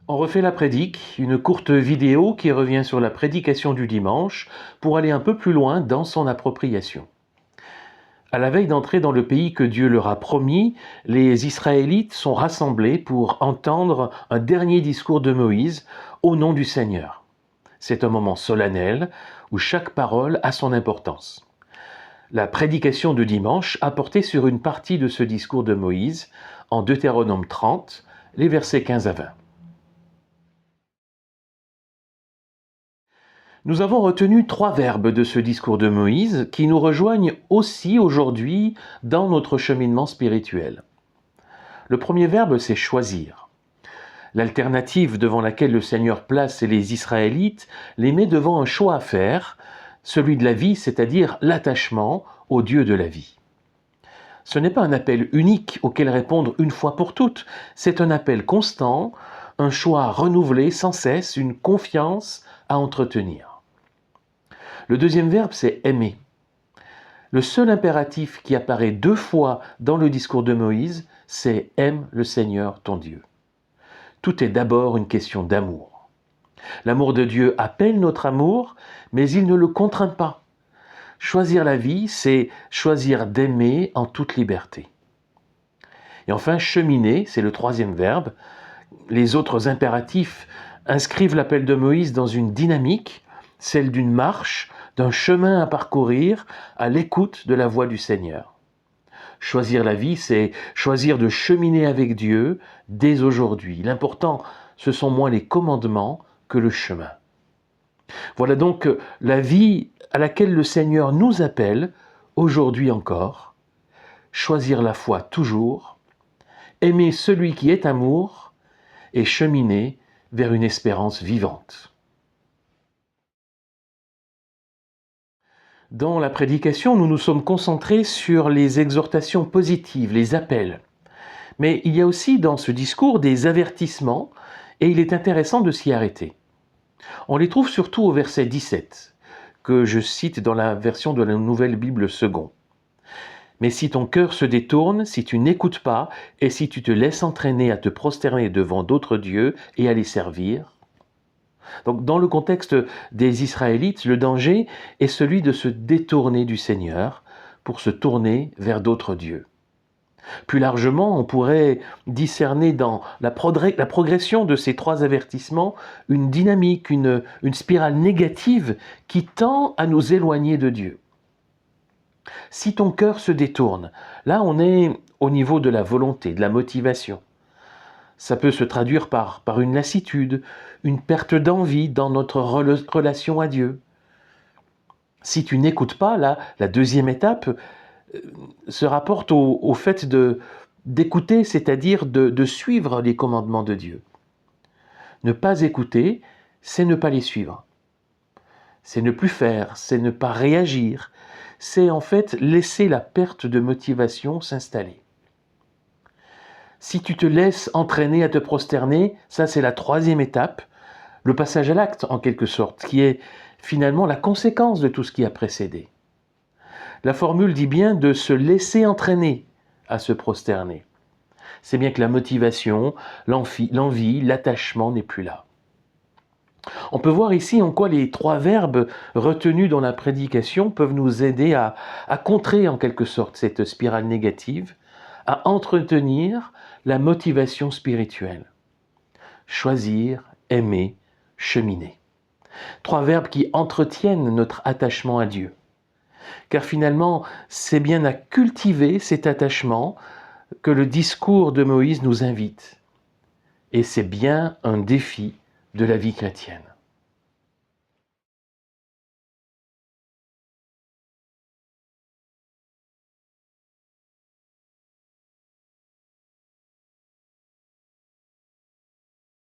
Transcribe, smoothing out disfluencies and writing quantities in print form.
On refait la prédique, une courte vidéo qui revient sur la prédication du dimanche pour aller un peu plus loin dans son appropriation. À la veille d'entrer dans le pays que Dieu leur a promis, les Israélites sont rassemblés pour entendre un dernier discours de Moïse au nom du Seigneur. C'est un moment solennel où chaque parole a son importance. La prédication de dimanche a porté sur une partie de ce discours de Moïse en Deutéronome 30, les versets 15 à 20. Nous avons retenu 3 verbes de ce discours de Moïse qui nous rejoignent aussi aujourd'hui dans notre cheminement spirituel. Le premier verbe, c'est choisir. L'alternative devant laquelle le Seigneur place les Israélites les met devant un choix à faire, celui de la vie, c'est-à-dire l'attachement au Dieu de la vie. Ce n'est pas un appel unique auquel répondre une fois pour toutes, c'est un appel constant, un choix renouvelé sans cesse, une confiance à entretenir. Le deuxième verbe, c'est aimer. Le seul impératif qui apparaît 2 fois dans le discours de Moïse, c'est « aime le Seigneur ton Dieu ». Tout est d'abord une question d'amour. L'amour de Dieu appelle notre amour, mais il ne le contraint pas. Choisir la vie, c'est choisir d'aimer en toute liberté. Et enfin, cheminer, c'est le troisième verbe. Les autres impératifs inscrivent l'appel de Moïse dans une dynamique, celle d'une marche, d'un chemin à parcourir à l'écoute de la voix du Seigneur. Choisir la vie, c'est choisir de cheminer avec Dieu dès aujourd'hui. L'important, ce sont moins les commandements que le chemin. Voilà donc la vie à laquelle le Seigneur nous appelle, aujourd'hui encore. Choisir la foi toujours, aimer celui qui est amour et cheminer vers une espérance vivante. Dans la prédication, nous nous sommes concentrés sur les exhortations positives, les appels. Mais il y a aussi dans ce discours des avertissements, et il est intéressant de s'y arrêter. On les trouve surtout au verset 17, que je cite dans la version de la Nouvelle Bible Second. « Mais si ton cœur se détourne, si tu n'écoutes pas, et si tu te laisses entraîner à te prosterner devant d'autres dieux et à les servir, » Donc, dans le contexte des Israélites, le danger est celui de se détourner du Seigneur pour se tourner vers d'autres dieux. Plus largement, on pourrait discerner dans la progression de ces 3 avertissements une dynamique, une spirale négative qui tend à nous éloigner de Dieu. Si ton cœur se détourne, là on est au niveau de la volonté, de la motivation. Ça peut se traduire par une lassitude, une perte d'envie dans notre relation à Dieu. Si tu n'écoutes pas, là, la deuxième étape se rapporte au fait d'écouter, c'est-à-dire de suivre les commandements de Dieu. Ne pas écouter, c'est ne pas les suivre. C'est ne plus faire, c'est ne pas réagir. C'est en fait laisser la perte de motivation s'installer. Si tu te laisses entraîner à te prosterner, ça c'est la 3e étape, le passage à l'acte en quelque sorte, qui est finalement la conséquence de tout ce qui a précédé. La formule dit bien de se laisser entraîner à se prosterner. C'est bien que la motivation, l'envie, l'attachement n'est plus là. On peut voir ici en quoi les 3 verbes retenus dans la prédication peuvent nous aider à contrer en quelque sorte cette spirale négative, à entretenir la motivation spirituelle. Choisir, aimer, cheminer. 3 verbes qui entretiennent notre attachement à Dieu. Car finalement, c'est bien à cultiver cet attachement que le discours de Moïse nous invite. Et c'est bien un défi de la vie chrétienne.